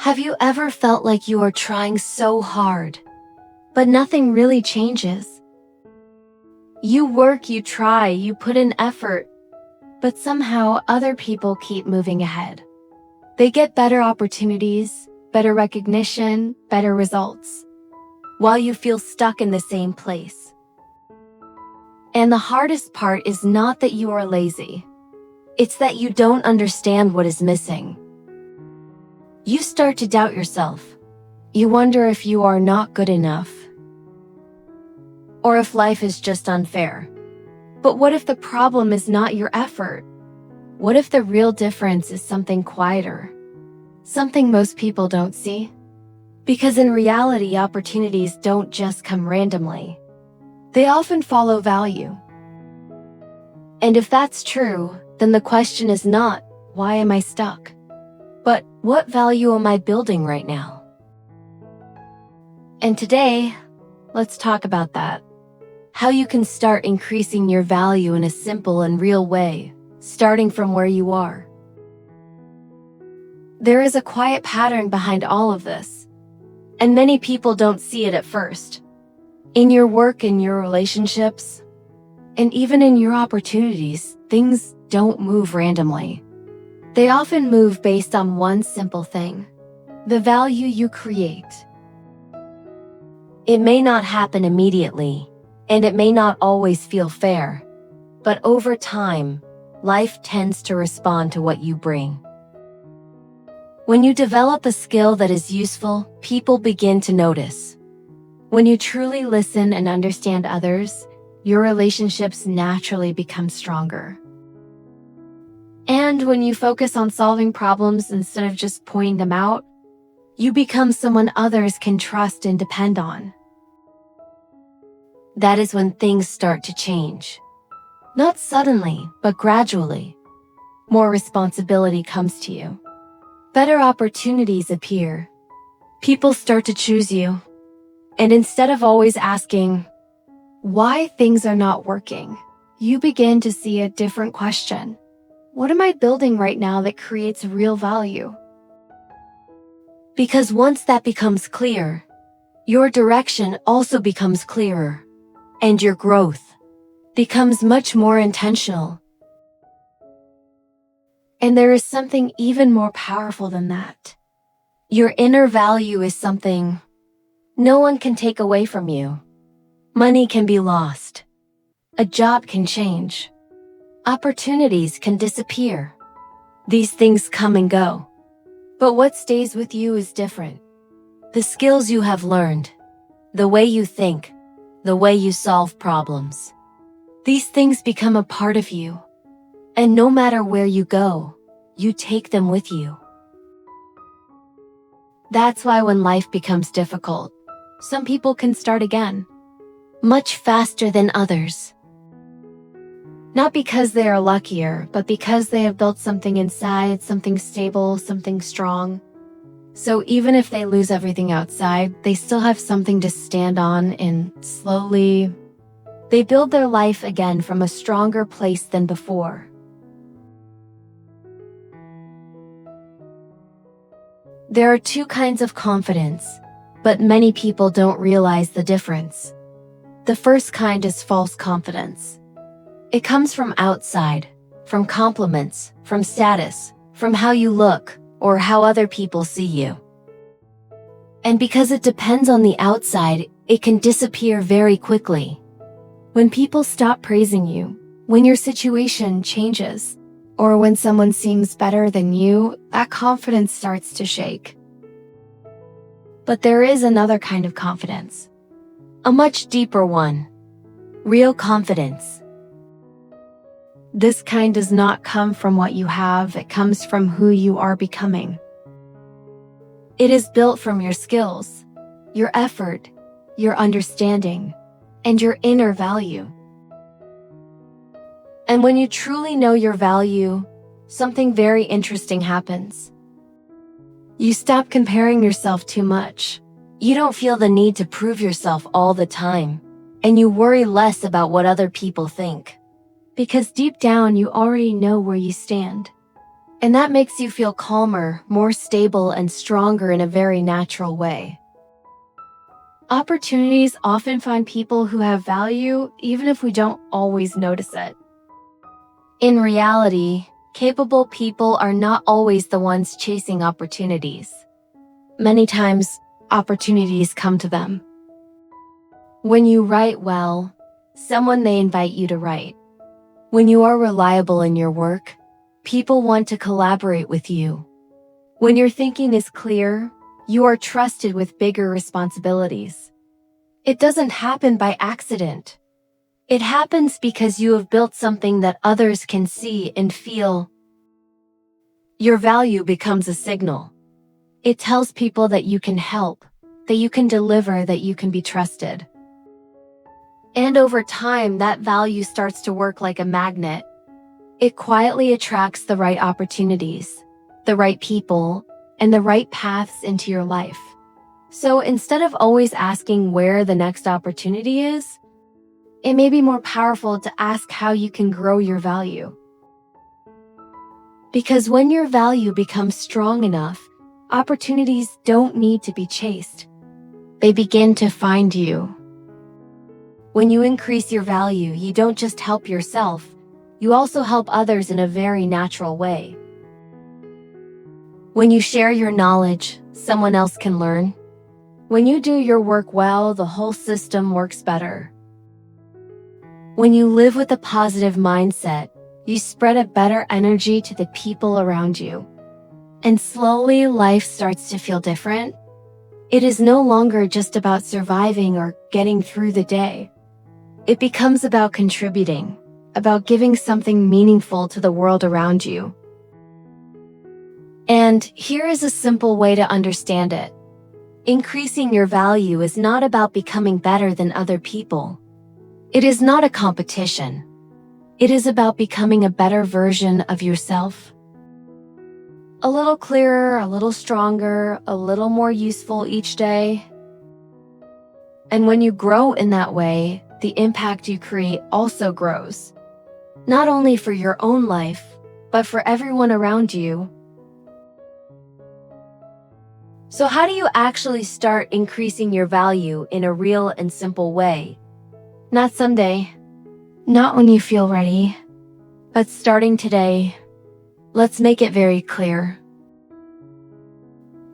Have you ever felt like you are trying so hard, but nothing really changes? You work, you try, you put in effort, but somehow other people keep moving ahead. They get better opportunities, better recognition, better results, while you feel stuck in the same place. And the hardest part is not that you are lazy. It's that you don't understand what is missing. You start to doubt yourself. You wonder if you are not good enough, or if life is just unfair. But what if the problem is not your effort? What if the real difference is something quieter? Something most people don't see? Because in reality, opportunities don't just come randomly. They often follow value. And if that's true, then the question is not, why am I stuck? But, what value am I building right now? And today, let's talk about that. How you can start increasing your value in a simple and real way, starting from where you are. There is a quiet pattern behind all of this, and many people don't see it at first. In your work, in your relationships, and even in your opportunities, things don't move randomly. They often move based on one simple thing: the value you create. It may not happen immediately, and it may not always feel fair, but over time, life tends to respond to what you bring. When you develop a skill that is useful, people begin to notice. When you truly listen and understand others, your relationships naturally become stronger. And when you focus on solving problems instead of just pointing them out, you become someone others can trust and depend on. That is when things start to change. Not suddenly, but gradually. More responsibility comes to you. Better opportunities appear. People start to choose you. And instead of always asking why things are not working, you begin to see a different question. What am I building right now that creates real value? Because once that becomes clear, your direction also becomes clearer, and your growth becomes much more intentional. And there is something even more powerful than that. Your inner value is something no one can take away from you. Money can be lost. A job can change. Opportunities can disappear. These things come and go. But what stays with you is different. The skills you have learned, the way you think, the way you solve problems. These things become a part of you. And no matter where you go, you take them with you. That's why when life becomes difficult, some people can start again, much faster than others. Not because they are luckier, but because they have built something inside, something stable, something strong. So even if they lose everything outside, they still have something to stand on, and slowly, they build their life again from a stronger place than before. There are two kinds of confidence, but many people don't realize the difference. The first kind is false confidence. It comes from outside, from compliments, from status, from how you look, or how other people see you. And because it depends on the outside, it can disappear very quickly. When people stop praising you, when your situation changes, or when someone seems better than you, that confidence starts to shake. But there is another kind of confidence. A much deeper one. Real confidence. This kind does not come from what you have, it comes from who you are becoming. It is built from your skills, your effort, your understanding, and your inner value. And when you truly know your value, something very interesting happens. You stop comparing yourself too much. You don't feel the need to prove yourself all the time, and you worry less about what other people think. Because deep down you already know where you stand. And that makes you feel calmer, more stable, and stronger in a very natural way. Opportunities often find people who have value even if we don't always notice it. In reality, capable people are not always the ones chasing opportunities. Many times, opportunities come to them. When you write well, someone may invite you to write. When you are reliable in your work, people want to collaborate with you. When your thinking is clear, you are trusted with bigger responsibilities. It doesn't happen by accident. It happens because you have built something that others can see and feel. Your value becomes a signal. It tells people that you can help, that you can deliver, that you can be trusted. And over time, that value starts to work like a magnet. It quietly attracts the right opportunities, the right people, and the right paths into your life. So instead of always asking where the next opportunity is, it may be more powerful to ask how you can grow your value. Because when your value becomes strong enough, opportunities don't need to be chased. They begin to find you. When you increase your value, you don't just help yourself, you also help others in a very natural way. When you share your knowledge, someone else can learn. When you do your work well, the whole system works better. When you live with a positive mindset, you spread a better energy to the people around you. And slowly, life starts to feel different. It is no longer just about surviving or getting through the day. It becomes about contributing, about giving something meaningful to the world around you. And here is a simple way to understand it. Increasing your value is not about becoming better than other people. It is not a competition. It is about becoming a better version of yourself. A little clearer, a little stronger, a little more useful each day. And when you grow in that way, the impact you create also grows. Not only for your own life, but for everyone around you. So how do you actually start increasing your value in a real and simple way? Not someday, not when you feel ready, but starting today. Let's make it very clear.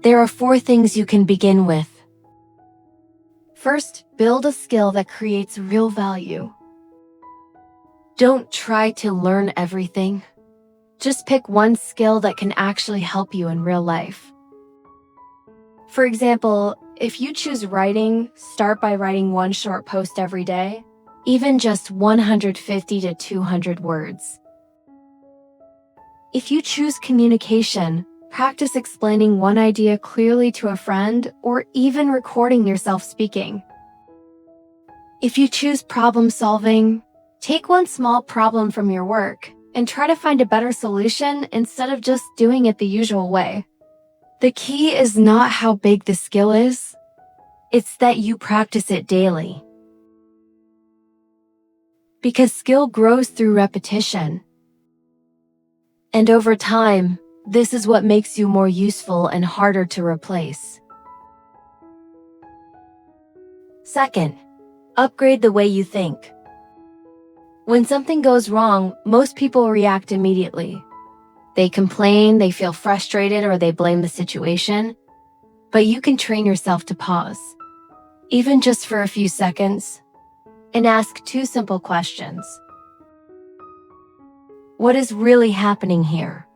There are 4 things you can begin with. First, build a skill that creates real value. Don't try to learn everything. Just pick one skill that can actually help you in real life. For example, if you choose writing, start by writing 1 short post every day, even just 150 to 200 words. If you choose communication, practice explaining one idea clearly to a friend or even recording yourself speaking. If you choose problem solving, take one small problem from your work and try to find a better solution instead of just doing it the usual way. The key is not how big the skill is, it's that you practice it daily. Because skill grows through repetition. And over time, this is what makes you more useful and harder to replace. Second, upgrade the way you think. When something goes wrong, most people react immediately. They complain, they feel frustrated, or they blame the situation. But you can train yourself to pause, even just for a few seconds, and ask 2 simple questions. What is really happening here?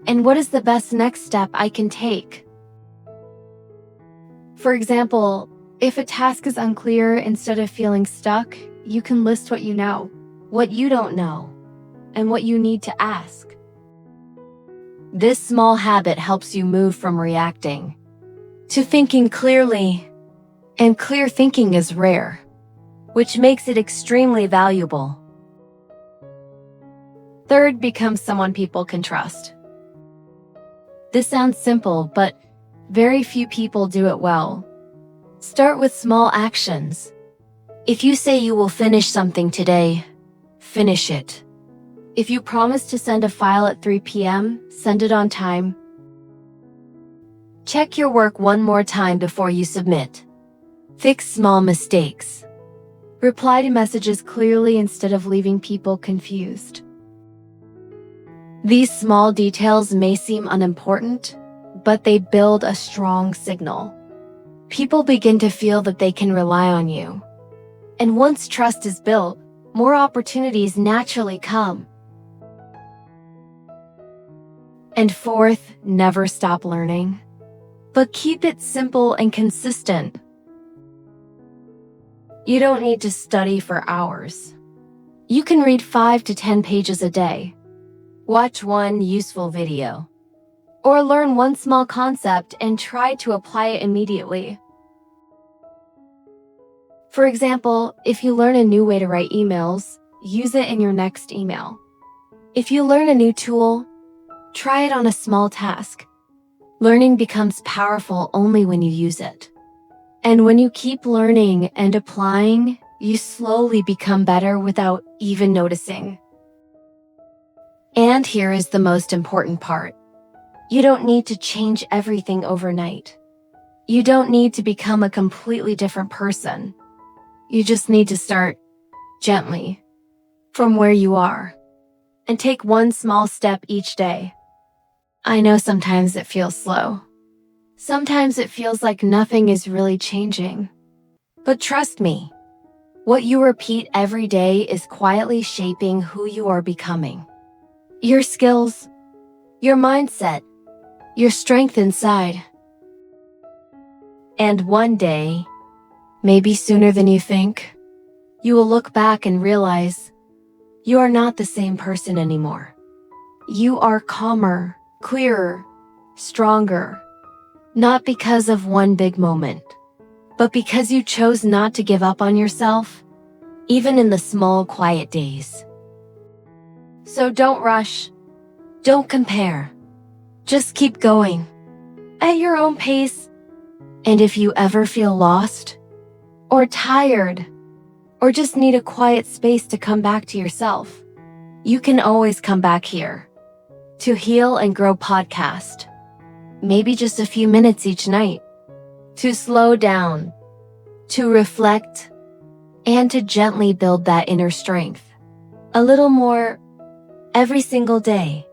And what is the best next step I can take? For example, if a task is unclear, instead of feeling stuck, you can list what you know, what you don't know, and what you need to ask. This small habit helps you move from reacting to thinking clearly, and clear thinking is rare, which makes it extremely valuable. Third, become someone people can trust. This sounds simple, but very few people do it well. Start with small actions. If you say you will finish something today, finish it. If you promise to send a file at 3 p.m., send it on time. Check your work one more time before you submit. Fix small mistakes. Reply to messages clearly instead of leaving people confused. These small details may seem unimportant, but they build a strong signal. People begin to feel that they can rely on you. And once trust is built, more opportunities naturally come. And fourth, never stop learning. But keep it simple and consistent. You don't need to study for hours. You can read 5 to 10 pages a day. Watch one useful video. Or learn one small concept and try to apply it immediately. For example, if you learn a new way to write emails, use it in your next email. If you learn a new tool, try it on a small task. Learning becomes powerful only when you use it. And when you keep learning and applying, you slowly become better without even noticing. And here is the most important part. You don't need to change everything overnight. You don't need to become a completely different person. You just need to start gently from where you are and take one small step each day. I know sometimes it feels slow. Sometimes it feels like nothing is really changing. But trust me, what you repeat every day is quietly shaping who you are becoming. Your skills, your mindset, your strength inside. And one day, maybe sooner than you think, you will look back and realize you are not the same person anymore. You are calmer, clearer, stronger, not because of one big moment, but because you chose not to give up on yourself, even in the small, quiet days. So don't rush, don't compare, just keep going at your own pace. And if you ever feel lost, or tired, or just need a quiet space to come back to yourself, you can always come back here. To Heal and Grow podcast. Maybe just a few minutes each night. To slow down, to reflect, and to gently build that inner strength. A little more every single day.